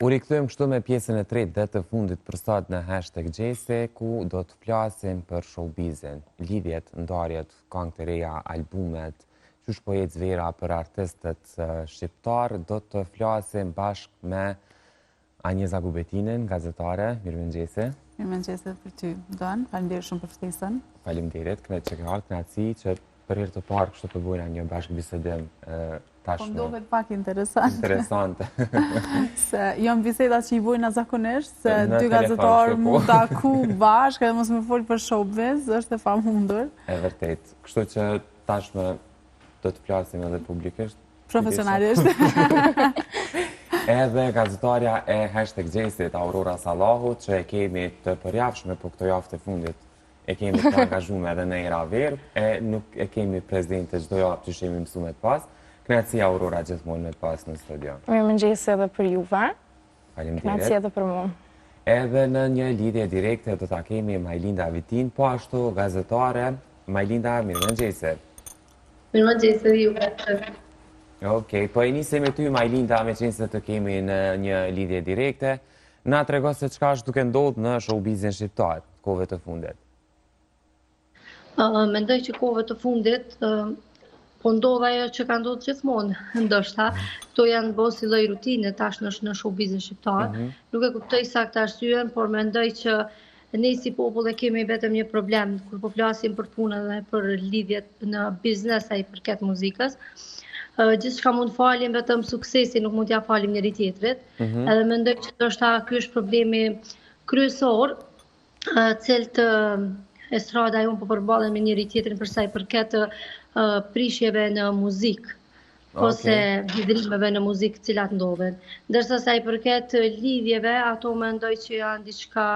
U rikthejmë kështu me pjesën e tretë dhe të fundit për sot në #Gjese, ku do të flasim për showbizin, lidhjet, ndarjet, këngë të reja, albumet, qysh po jetë zvera për artistët shqiptar. Do të flasim bashkë me Anjeza Gubetinin, gazetare. Mirëmëngjese. Mirëmëngjese për ty, Don. Faleminderit shumë për ftesën. Faleminderit, kënaqësi që për herë të parë kështu të bëjmë një bashkë bisedim tashmë. Po ndohet pak interesante. Interesante. Se janë biseda që i bojnë zakonisht, se dy gazetarë mund të taku bashkë, edhe mos më folë për showbiz, është e pamundur. E vërtet. Kështu që tashmë do të flasim edhe publikisht. Profesionalisht. Edhe gazetarja e #Gjesit, Aurora Sallahu, që e kemi të përjavshme për këto javë të fundit. E kemi të angazhume edhe në era verë, nuk e kemi prezente çdo javë që shemi mësumet pas. Kënaqësi Aurora gjithmonë me të pas në studio. Mirëmëngjese edhe për juve. Faleminderit. Kënaqësi edhe për mua. Edhe në një lidhje direkte do ta kemi Majlinda Vitin, po ashtu gazetare. Majlinda, mirëmëngjese. Mirëmëngjese juve. Okej, po e nisim me ty Majlinda, me qenë se të kemi në një lidhje direkte. Na trego se çka është duke ndodhur në showbizin shqiptar kohëve të fundit. Mendoj që kohëve të fundit po ndodh ajo që ka ndodhur gjithmonë, ndoshta. Këto janë bërë si lloj rutine tash në showbizin shqiptar. Nuk e kuptoj saktë arsyeën, por mendoj që ne si popull e kemi vetëm një problem kur po flasim për punën dhe për lidhjet në biznes sa i përket muzikës. Gjithçka mund falim, vetëm suksesi nuk mund t'ja falim njëri tjetrit. Edhe mendoj që ndoshta ky është problemi kryesor, cilët estrada jonë po përballen me njëri tjetrin për sa i përket prishjeve në muzikë ose hidrimeve në muzikë të cilat ndodhen. Ndërsa sa i përket lidhjeve, ato mendoj që janë diçka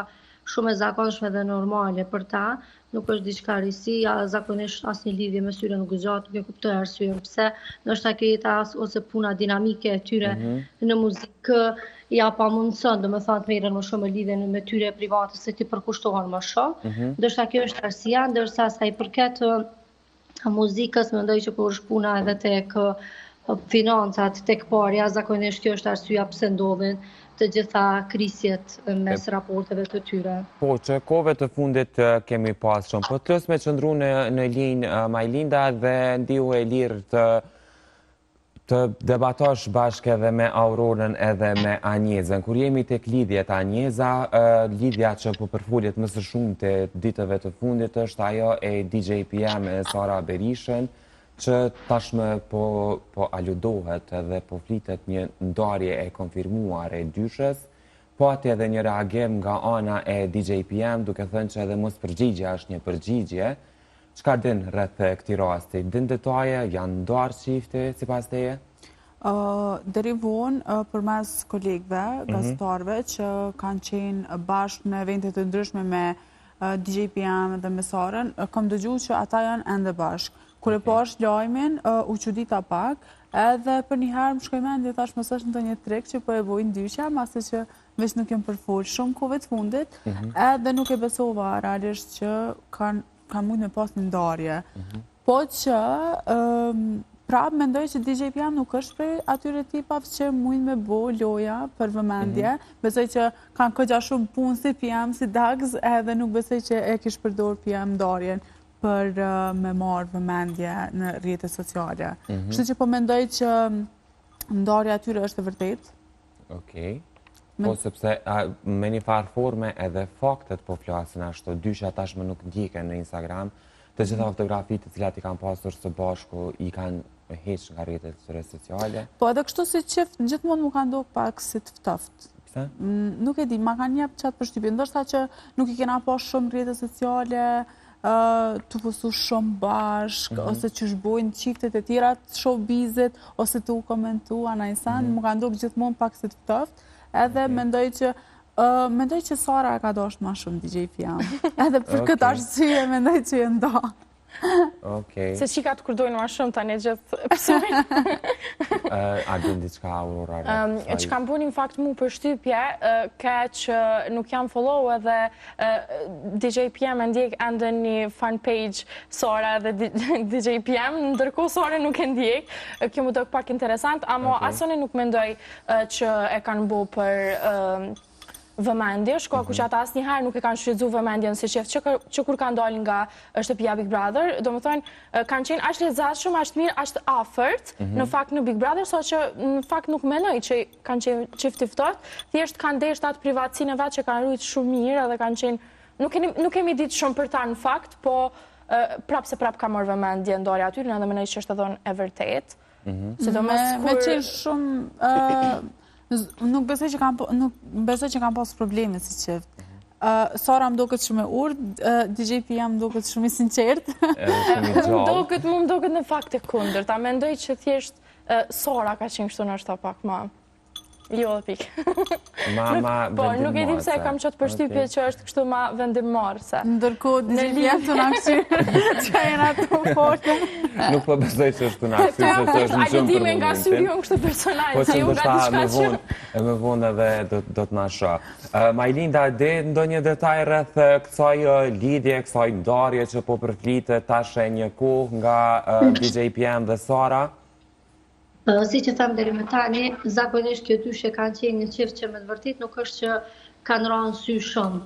shumë e zakonshme dhe normale për ta, nuk është diçka risi, zakonisht asnjë lidhje me syre nuk gëzohet, nuk e kuptoj arsyeën pse, ndoshta kjo jeta ose puna dinamike e tyre në muzikë ja pamundson, domethënë të merren më shumë lidhje me tyre private se ti përkushtohen më shumë. Ndoshta kjo është arsyeja, ndërsa sa i përket muzikës, mendoj që kur është puna edhe tek financat, tek parja, zakonisht kjo është arsyeja pse ndodhin të gjitha krisjet mes raporteve të tyre. Po, që kohëve të fundit kemi pas shumë, po të lës me qëndru në linjë Majlinda dhe ndihu e lirë të debatosh bashkë edhe me Aurorën edhe me Anjezën. Kur jemi tek lidhjet Anjeza, lidhja që po përfullet më së shumë të ditëve të fundit është ajo e DJ PM e Sara Berishën, që tashmë po aludohet edhe po flitet një ndarje e konfirmuar e dyshës, po ati edhe një reagim nga ana e DJ PM, duke thënë që edhe mos përgjigje është një përgjigje. Çka din rreth këtij rasti? Din detaje, janë ndarë çifte sipas teje? Deri vonë përmes kolegëve, gazetarëve që kanë qenë bashkë në evente të ndryshme me DJ PM dhe me Sarën, kam dëgjuar që ata janë ende bashkë. Kur e pash lajmin, u çudita pak, edhe për një herë më shkoi mendja, thash mos është ndonjë treg që po e vojnë dyshja, mase që veç nuk jem përfol shumë kohëve të fundit, edhe nuk e besova realisht që kanë mund me pas një ndarje. Po që prapë mendoj që DJ PM nuk është prej atyre tipave që mund me bo loja për vëmendje. Besoj që kanë këgja shumë punë si PM, si Dags, edhe nuk besoj që e kish përdor PM ndarjen për me marrë vëmendje në rrjetet sociale. Kështu që po mendoj që ndarja atyre është e vërtet. Okej. Po sepse me një farë forme edhe faktet po flasin ashtu, dysha tashmë nuk ndjeken në Instagram, të gjitha fotografitë të cilat i kanë pasur së bashku i kanë heq nga rrjetet sociale. Po edhe kështu si qift, gjithmonë mu kanë ndodhur pak si të ftoftë. Pse? Nuk e di, ma kanë jep qatë përshtypje, ndoshta që nuk i kena pas shumë rrjetet sociale, të postu shumë bashkë, ose që shbojnë qiftet e tjera të showbizit, ose të u komentu, anajsan, më kanë ndodhur gjithmonë pak si të ftoftë, edhe mendoj që Sara e ka dashur më shumë DJ PM. Edhe për këtë arsye mendoj që e nda. Okej. Se qikat kur dojnë ma shumë tani gjithë pësojnë. A din diçka Aurora? Që kam bu një fakt mu për shtypje, ke që nuk jam follow edhe DJ PM e ndjek ende një fanpage Sora dhe DJ PM, ndërkohë Sora nuk e ndjek. Kjo më dojk pak interesant, amo asone nuk mendoj që e kanë bu për vëmendje, shko ku që ata asë njëherë nuk e kanë shfrytzu vëmendjen si qef që kur kanë dalin nga shtëpia Big Brother, do më thonë, kanë qenë ashtë lezetshëm, ashtë mirë, ashtë afërt, në fakt në Big Brother, so që në fakt nuk menoj që kanë qenë qifti ftoht, thjesht kanë deshtë atë privatësinë e vetë që kanë rujtë shumë mirë edhe kanë qenë, nuk kemi ditë shumë për ta në fakt, po prapë se prapë ka morë vëmendje ndorja atyre, edhe menoj që është edhe e vërtet. Me qenë shumë... Nuk besoj që kam pas probleme si qeft. Sara më do këtë shumë e urdë, DJ PM më do këtë shumë i sinqert. Më do këtë në fakt e kundër, ta mendoj që thjesht Sara ka qenë kështu në është ta pak ma... Jo dhe pik. Po, nuk e dim se kam qëtë përshtypje që është kështu ma vendimmarse. Ndërkohë, DJ PM të në aksyre që e në ato forte. Nuk po besoj që është të në aksyre, që është në shumë për momentin. Nga syrion kështu personal, po që ndoshta me vonë edhe do të na shoh. Majlinda, dhe ndonjë detaj rreth kësaj lidhje, kësaj ndarje që po përflitet tash e një kohë nga DJ PM dhe Sara? Si që thamë deri më tani, zakonisht kjo dyshe kanë qenë një qift që me të vërtit nuk është që kanë ranë sy shumë.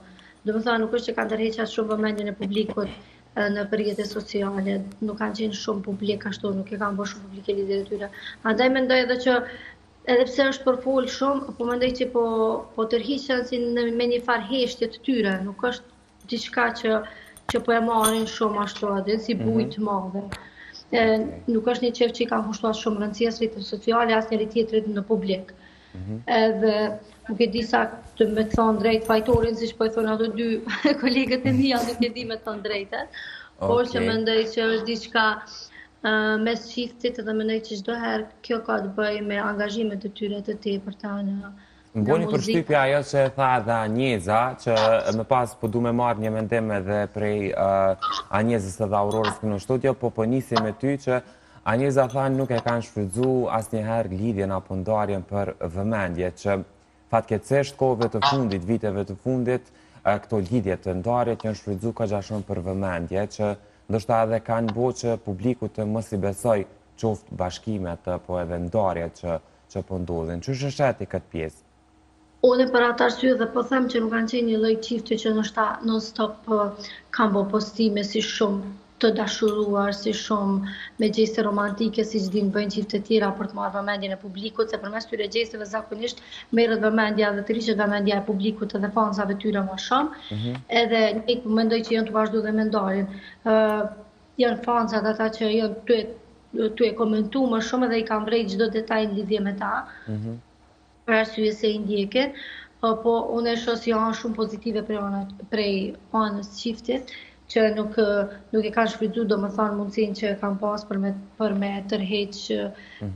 Do më thënë, nuk është që kanë tërheqat shumë vëmendjen e publikut në përjetët sociale, nuk kanë qenë shumë publik ashtu, nuk e kanë bërë shumë publike lidhje të tyre. Andaj mendoj edhe që edhe pse është përfol shumë, po mendoj që po tërhiqen si me një farë heshtje të tyre, nuk është diçka që po e marrin shumë ashtu edhe si bujtë madhe. Nuk është një qef që i kanë kushtuar shumë rëndësia së rritjes sociale, as njëri tjetrit në publik. Edhe nuk e di sa të me thonë drejt fajtorin, si që po e thonë ato dy kolegët e mija, nuk e di me thonë drejtë. Por që mendoj që është diçka mes qiftit edhe mendoj që çdo herë kjo ka të bëjë me angazhimet të tyre të tepërta në Më boni përshtypja ajo që e tha dhe Anjeza, që më pas po du me marrë një mendim edhe prej Anjezës edhe Aurorës në studio, po nisi me ty që Anjeza tha nuk e kanë shfrytzu asnjëherë lidhjen apo ndarjen për vëmendje, që fatkeqësisht kohëve të fundit, viteve të fundit, këto lidhje të ndarjet janë shfrytzu kaq shumë për vëmendje, që ndoshta edhe kanë bërë që publiku të mos i besoj qoftë bashkimet apo edhe ndarjet që po ndodhin. Ç'është shati këtë pjesë? Unë për atë arsye dhe po them që nuk kanë qenë një lloj çifti që non stop kanë bërë postime si shumë të dashuruar, si shumë me gjeste romantike, si që dinë bëjnë qifte tjera për të marrë vëmendjen e publikut, se përmes tyre gjesteve zakonisht merret vëmendja dhe të rrishet vëmendja e publikut edhe fansave tyre më shumë. Edhe një mendoj që janë të vazhdu dhe me ndarjen. Janë fansat ata që janë tu e komentu më shumë edhe i kanë vrejt çdo detaj në lidhje me ta. Për arsye se i ndjeken, po unë e shoh si anë shumë pozitive prej anës qiftit, që nuk e kanë shfrytzu domethënë mundësinë që kanë pas për me tërheq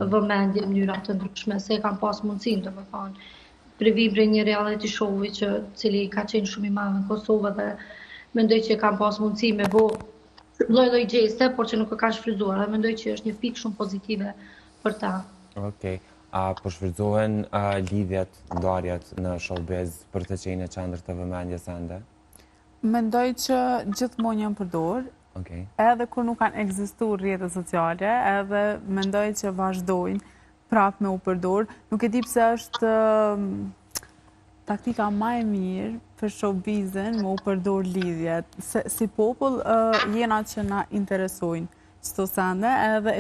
vëmendje në mënyra të ndryshme, se kanë pas mundësinë domethënë privim prej një reality show-i cili ka qenë shumë i madh në Kosovë dhe mendoj që kanë pas mundësi me bo lloj gjeste, por që nuk e kanë shfrytzuar, dhe mendoj që është një pikë shumë pozitive për ta. Okej. A po shfrytëzohen lidhjet, ndarjet në showbiz për të qenë në qendër të vëmendjes ende? Mendoj që gjithmonë janë përdor, edhe kur nuk kanë ekzistuar rrjetet sociale, edhe mendoj që vazhdojnë prapë me u përdor. Nuk e di pse është taktika më e mirë për showbizin me u përdor lidhjet. Si popull jena që na interesojnë qëto sende, edhe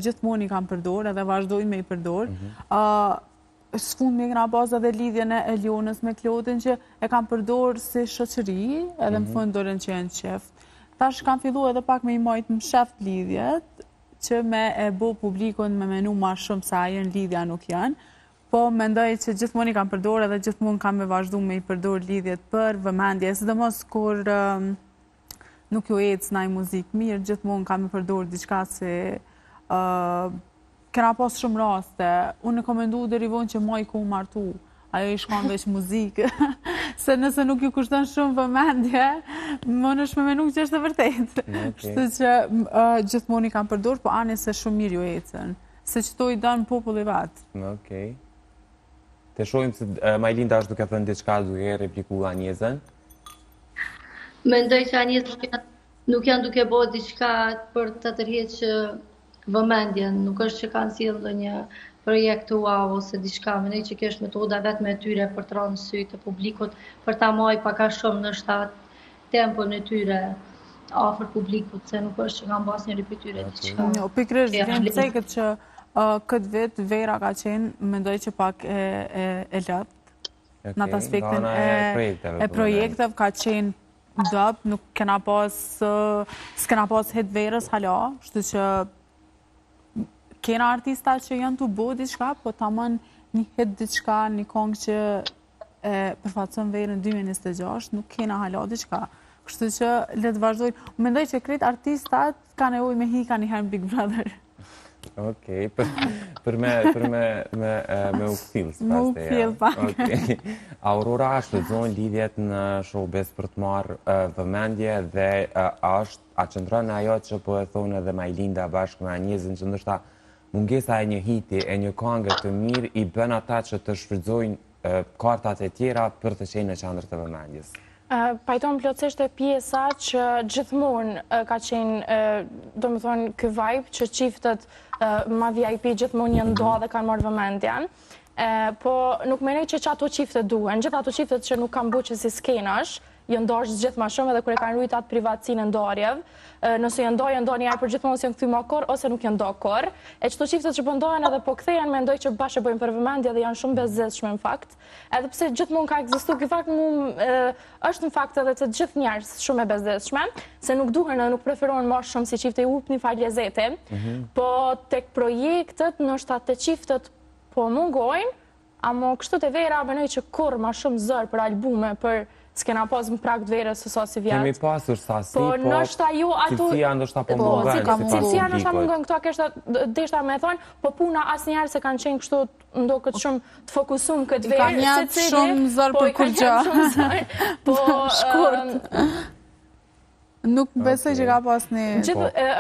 gjithmonë i kanë përdor, edhe vazhdojnë me i përdor. S'fund me këna pas edhe lidhjen e Elionës me Klodin që e kanë përdor si shoqëri, edhe më fund dorën që janë qeft. Tash kanë fillu edhe pak me i majtë më sheft lidhjet, që me e bo publikun me menu ma shumë sa janë lidhja nuk janë, po mendoj që gjithmonë i kanë përdor edhe gjithmonë kanë me vazhdu me i përdor lidhjet për vëmendje, sidomos kur nuk ju ecë naj muzikë mirë, gjithmonë kanë me përdor diçka si kena pas shumë raste. Unë e komendu deri vonë që moj ku martu. ajo i shkon veç muzikë, se nëse nuk ju kushton shumë vëmendje, më nësh me menu që është e vërtet. Kështu që gjithmonë i kam përdur, po ani se shumë mirë ju ecën, se që to i danë populli vetë. Okej. Të shohim se Majlinda është duke thënë diçka duke repliku Anjezën. Mendoj që Anjezën nuk janë duke bo diçka për të tërheqë vëmendjen, nuk është që kanë sjellë ndonjë projekt wow ose diçka, mendoj që kjo është metoda vetëm e tyre për të rënë sy të publikut, për ta marrë pak a shumë në shtat tempon e tyre afër publikut, se nuk është që kanë bërë asnjëri prej tyre diçka. Jo, pikërisht vjen cekët që këtë vit Vera ka qenë, mendoj që pak e lëpt në atë aspektin e projekteve, ka qenë dëp, nuk s'kena pas hit Verës hala, shtu që kena artista që janë të bo diçka, po tamam një hit diçka, një kongë që përfaqëson Verën 2026, nuk kena hala diçka. Kështu që le të vazhdojnë. Mendoj që krejt artistat ka nevojë me hika një herë Big Brother. Okej, për me u kthillë së Me u kthillë pak. Aurora është të zonë lidhjet në showbiz për të marrë vëmendje dhe a qëndron ajo që po e thonë edhe Majlinda bashkë me Anjezën që ndoshta mungesa e një hiti, e një këngë të mirë i bën ata që të shfrytëzojnë kartat e tjera për të qenë në qendër të vëmendjes. Pajton plotësisht e pjesa që gjithmonë ka qenë, do më thonë, ky vibe që çiftet ma VIP gjithmonë janë do dhe kanë marrë vëmendjen. Po nuk mendoj që ato çifte duhen, gjithë ato çiftet që nuk kanë bërë që si skenash, janë dashur gjithë më shumë edhe kur e kanë ruajtur atë privatësinë e ndarjeve. Nëse janë ndarë një herë për gjithmonë ose janë kthy më akor ose nuk janë dakor. E çdo çiftet që po ndohen edhe po kthehen, mendoj që bashkë bëjnë për vëmendje dhe janë shumë bezdeshme në fakt. Edhe pse gjithmonë ka ekzistuar ky fakt, është në fakt edhe të gjithë njerëz shumë e bezdeshme, se nuk duhen dhe nuk preferohen më shumë si çifte i upni fal lezetin. Po tek projektet, ndoshta te çiftet po mungojnë, ama kështu te Vera mendoj që kurrë më shumë zor për albume, për s'kena pas më prag të Verës së sa si vjetë. Kemi pasur sasi, po cilësia ndoshta po mungon. Cilësia ndoshta mungon, këto kështë deshta me thonë, po puna asnjëherë se kanë qenë kështu ndokët shumë të fokusum këtë Verë. Ka njatë shumë zërë për kur gjë. Po, shkurt. Nuk besoj që ka pas një...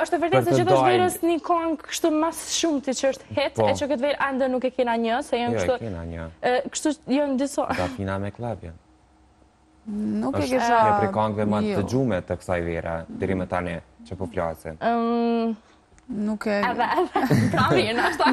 është e vërtetë se gjithë është Verës një këngë kështu mas shumë të që është hit, e që këtë Verë ende nuk e kena një, se janë kështu... Jo, e kena një. Kështu janë diso... Ka fina me klabjen. Nuk e Është kisha... një prej këngëve më të dëgjuara të kësaj Vere, deri më tani që po flasin. Nuk e...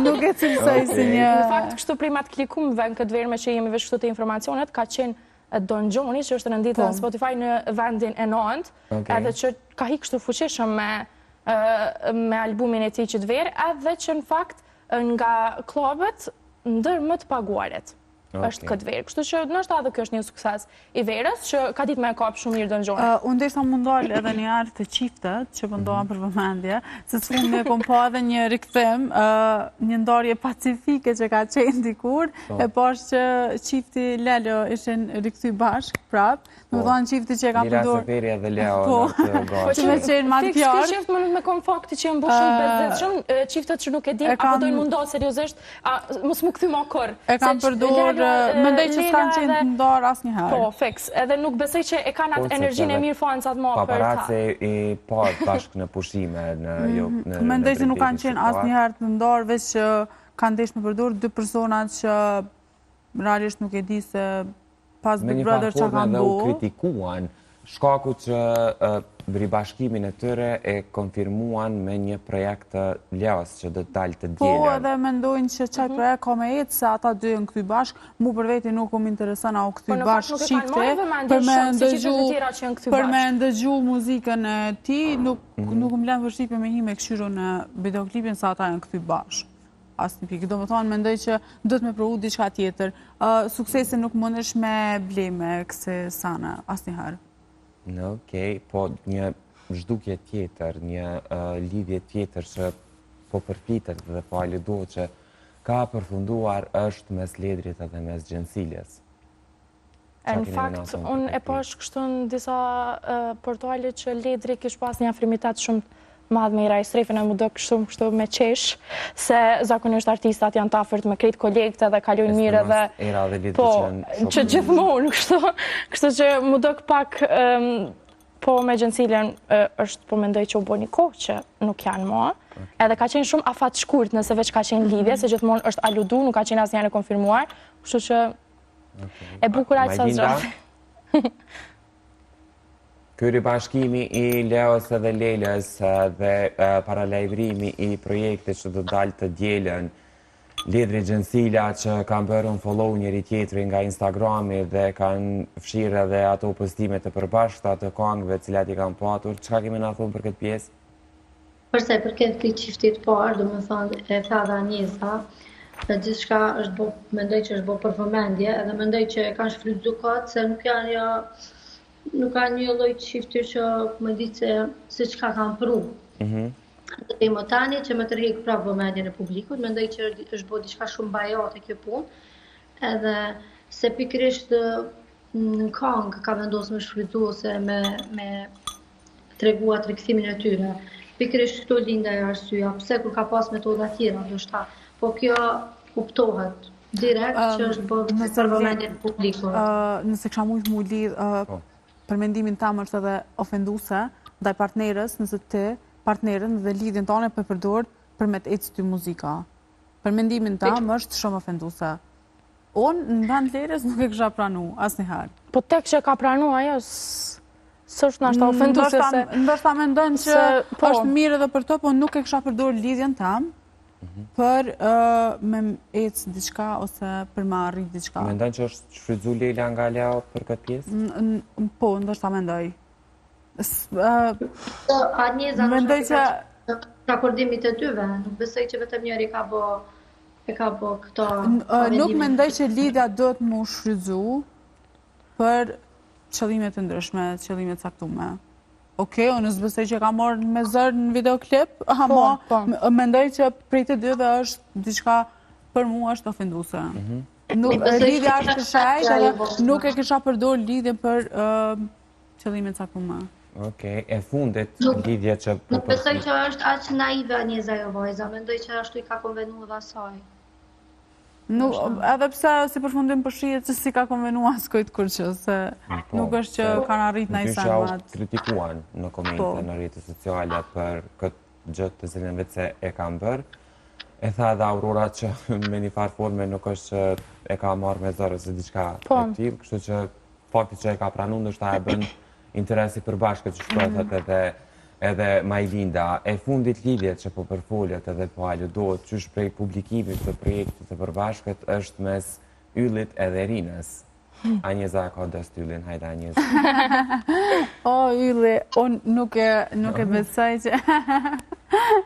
Nuk e cilësoj si një... Në fakt, kështu primat klikumve në këtë Verë me që jemi veç kështu të informacionet, ka qenë Don Gjoni, që është rënditë në Spotify në vendin e 9, edhe që ka hi kështu fuqishëm me albumin e tij që të Verë, edhe që në fakt nga klubet ndër më të paguarit është këtë Verë. Kështu që nështë edhe kjo është një sukses i Verës, që ka ditë me kap shumë mirë Don Gjoni. Unë desha mundal edhe një arë të qiftet, që pëndohen për vëmendje, se së unë me kom pa edhe një rikëthim, një ndarje pacifike që ka qenë dikur, e pash që qifti Lelo ishin rikëthy bashkë prapë, më thonë qifti që e ka përdur... Mira se Veri edhe Leo në të gashë. Që me qenë matë pjarë. Fikës qiftë më nuk me kom fakti që janë bërë shumë bezdeshëm, qiftet që nuk e din, apo dojnë mundohë seriosisht, mos më këthy më akor. E kam përdur... Mendoj që s'kanë qenë të ndarë asë një herë. Po, fix. Edhe nuk besoj që e kanë atë energjinë e mirë fansat ma për ta. Paparazzi i parë bashkë në pushime në... Mendoj që nuk kanë qenë asë një herë të ndarë, veç që kanë desh me përdur dy personat që realisht nuk e di se pas Big Brother që kanë bo. Me një farë kritikuan shkaku që ribashkimin e tyre e konfirmuan me një projekt të Leos që do të dalë të djelen. Po, edhe mendojnë që qaj projekt ka me jetë se ata dy në këthy bashkë, mu për veti nuk më interesën a u këthy bashkë shifte, për me ndëgju muzikën e ti, nuk më lenë vërshipe me hi me këshyru në videoklipin sa ata në këthy bashkë. Asë një pikë. Do më thonë, mendoj që do të me provu diçka tjetër. Suksesin nuk më nësh me bleme këse sana, asë një herë. Okej, po një zhdukje tjetër, një lidhje tjetër që po përfitet dhe po alidohet që ka përfunduar është mes Ledrit edhe mes Gjensiljes. Në fakt, unë e pash kështu në disa portale që Ledri kish pas një afrimitet shumë madh me Ira Strefën e mu do kështu me qesh, se zakonisht artistat janë tafërt me krejt kolegët edhe kalojnë mirë edhe Era dhe lidhë po, që shumë. gjithmonë kështu që mu do pak po me Gjencilën është po mendoj që u bo një kohë që nuk janë mua, edhe ka qenë shumë afat shkurt nëse veç ka qenë lidhje, se gjithmonë është aludu, nuk ka qenë asnjëherë e konfirmuar, kështu që e bukur aq sa zgjat. Ky ribashkimi i Leos dhe Lelës dhe paralajmërimi i projektit që do dalë të dielën, lidhri Gjencila që kanë bërë follow njëri tjetrin nga Instagrami dhe kanë fshirë edhe ato postime të përbashkëta të këngëve të cilat i kanë patur. Çka kemi na thonë për këtë pjesë? Përsa i përket këtij çiftit parë, domethënë e tha dhe Anjesa, gjithçka është bo, mendoj që është bo për vëmendje, edhe mendoj që e kanë shfrytzuar kot se nuk kanë një lloj çifti që më di se çka kanë pru. Dhe më tani që më tërheq prapë vëmendjen e publikut, mendoj që është bo diçka shumë bajate kjo punë, edhe se pikërisht në këngë ka vendosur me shfrytzu ose me tregu atë rikthimin e tyre. Pikërisht këto lindaj arsyeja, pse kur ka pas metoda tjera, ndoshta, po kjo kuptohet direkt që është bërë për vëmendjen e publikut. Nëse kisha mujt mu lidh për mendimin tam është edhe ofenduese ndaj partnerës, nëse ti partnerën dhe lidhjen tonë për përdor për me të ecë ty muzika. Për mendimin tam është shumë ofenduese. Unë në vend Lelës nuk e kisha pranu asnjëherë. Po tek që ka pranu ajo s'është nashta ofenduese se... Ndoshta mendojnë që është mirë edhe për to, po nuk e kisha përdor lidhjen tam për me ecë diçka ose për me arrit diçka. Mendojnë që është shfrytzu Lela nga Leo për këtë pjesë? Po, ndoshta mendoj. Anjeza në akordimit e tyve, nuk besoj që vetëm njëri ka bo këto... Nuk mendoj që lidhja do të mu shfrytzu për qëllime të ndryshme, qëllime të caktume. Okej, unë s'besoj që ka morë me zërë në videoklip, ama mendoj që prej të dyve është diçka për mua është ofenduese. Lidhja është këshajt, edhe nuk e kisha përdor lidhje për qëllime të caktume. Okej, e fundit lidhja që... Nuk besoj që është aq naive Anjeza jo vajza, mendoj që ashtu i ka konvenu dhe asaj. Edhe pse si përfundim për shihet që si ka konvenu askojt kur që, se nuk është që kanë arrit në i sanmat. Ty që kritikuan në komente në rrjetet sociale për këtë gjë të cilën vetë se e kam bërë. E tha edhe Aurora që me një farë forme nuk është që e ka marrë me zërë ose diçka e tillë, kështu që fakti që e ka pranuar ndoshta e bën interesi përbashkët që shkruhet edhe Majlinda. E fundit lidhjet që po përfoljet edhe po aludohet qysh prej publikimit të projektit të përbashkët është mes Yllit edhe Rinës. Anjeza ka dës Yllin, hajde Anjeza. O, Ylli, unë nuk e besoj që...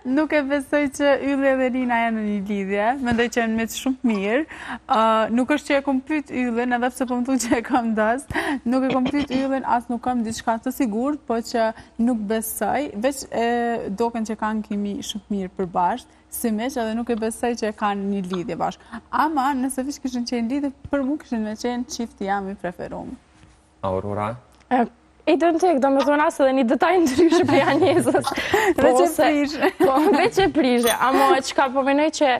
Nuk e besoj që Ylli dhe Rina janë në një lidhje, mendoj që janë me të shumë mirë. Nuk është që e kom pyet Yllin, edhe pse po më thu që e kam dës, nuk e kom pyet Yllin, as nuk kam diçka të sigurt, po që nuk besoj, veç doken që kanë kimi shumë mirë përbashkë, si meq, edhe nuk e besoj që e kanë një lidhje bashkë. Ama, nëse vish kishin qenë lidhje, për mu kishin me qenë qifti jam i preferum. Aurora? Identik, do me thonë asë edhe një detaj ndryshë për Anjezës. Veç e prishë. Amo, që ka përmenoj që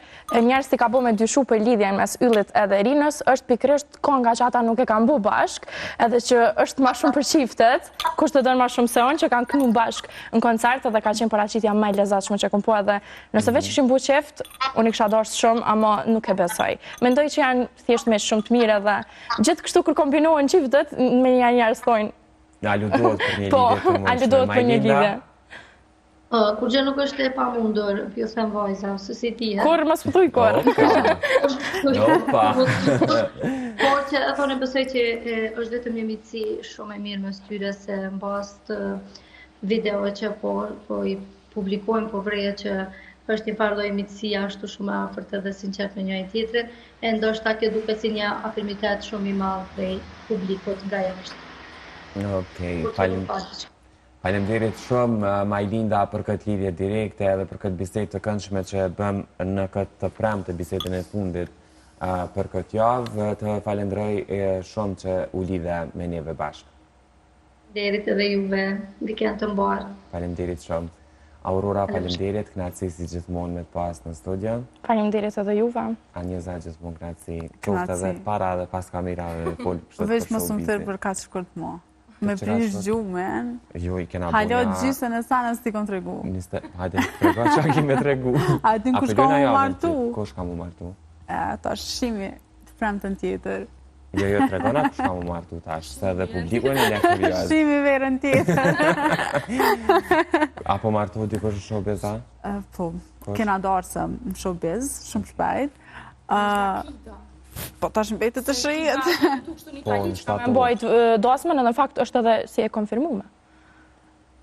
njerës ti ka bo me dyshu për lidhjen mes Yllit edhe Rinës, është pikrisht konga që ata nuk e kanë bu bashk, edhe që është ma shumë për qiftet, kushtë të dënë ma shumë se onë që kanë kënu bashk në koncert, edhe ka qenë paraqitja ma i lezatshme që kom po edhe. Nëse veç ishim bu qeft, unë i kisha dorës shumë, amo nuk e besoj. Mendoj që janë thjesht me shumë të mirë edhe gjithë kështu kur kombinohen qiftet, me një njerës thojnë. Aludohet për një lidhje të për një lidhje. Kur gjë nuk është e pa mundur, pjo them vajza, se si ti e. Kur, mas pëthuj kur. Opa. Por që e thonë e besoj që është vetëm një mitësi shumë e mirë mes tyre se në bast video që po i publikojmë, po vreje që është një farë lloj mitësia ashtu shumë e afërt edhe sinqert me njëri tjetrin, e ndoshta kjo duket si një afirmitet shumë i madh prej publikut nga jashtë. Okej, faleminderit shumë Majlinda për këtë lidhje direkte edhe për këtë bisedë të këndshme që e bëm në këtë të premte bisedën e fundit për këtë javë. Të falenderoj shumë që u lidhe me neve bashkë. Faleminderit edhe juve, vikend të mbar. Faleminderit shumë. Aurora, faleminderit, knatësi si gjithmonë me të pas në studio. Faleminderit edhe juve. Anjeza, gjithmonë knatësi. Qoftë edhe para dhe pas kamerave. Veç mos më thërë për kaq shkurt mua. Me prish gjumen. Jo, i kena buna... Halo, gjysën e sanës ti kom tregu. Hajde, trego, që a kime tregu. A din kush ka mu martu? Kush ka mu martu? Ta shimi të premtën tjetër. Jo, tregona kush ka mu martu tash, se edhe publikun e një kurios. Shimi verën tjetër. Apo martu dikush në showbiz, a? Po, kena darë se në showbiz, shumë shpejt. Po tash mbetet të shihet. Po, në shtatë. Mbojt dasmën edhe në fakt është edhe si e konfirmume.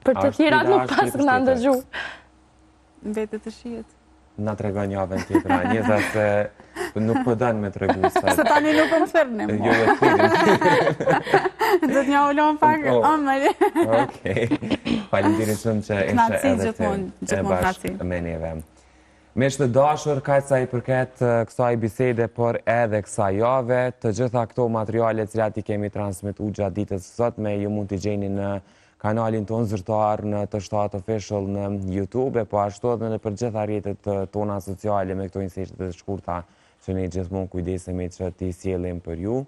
Për të tjerat nuk pas këna ndëgju. Mbetet të shihet. Na tregon javën tjetër, Anjeza, se nuk po dënë me tregu se... Se tani nuk më thërni mo. Jo, të thirin. Dhe t'nja ullon pak, omëri. Okej. Faleminderit shumë që ishe edhe të bashkë me neve. Me shtë dashur, ka sa i përket kësaj bisede, por edhe kësaj jave, të gjitha këto materiale cilat i kemi transmitu gjatë ditës sot me ju mund t'i gjeni në kanalin tonë zyrtar në të shtatë official në YouTube, po ashtu edhe në për gjitha rrjetet tona sociale me këto inseshtet e shkurta që ne gjithmonë kujdesemi që t'i sjellim për ju.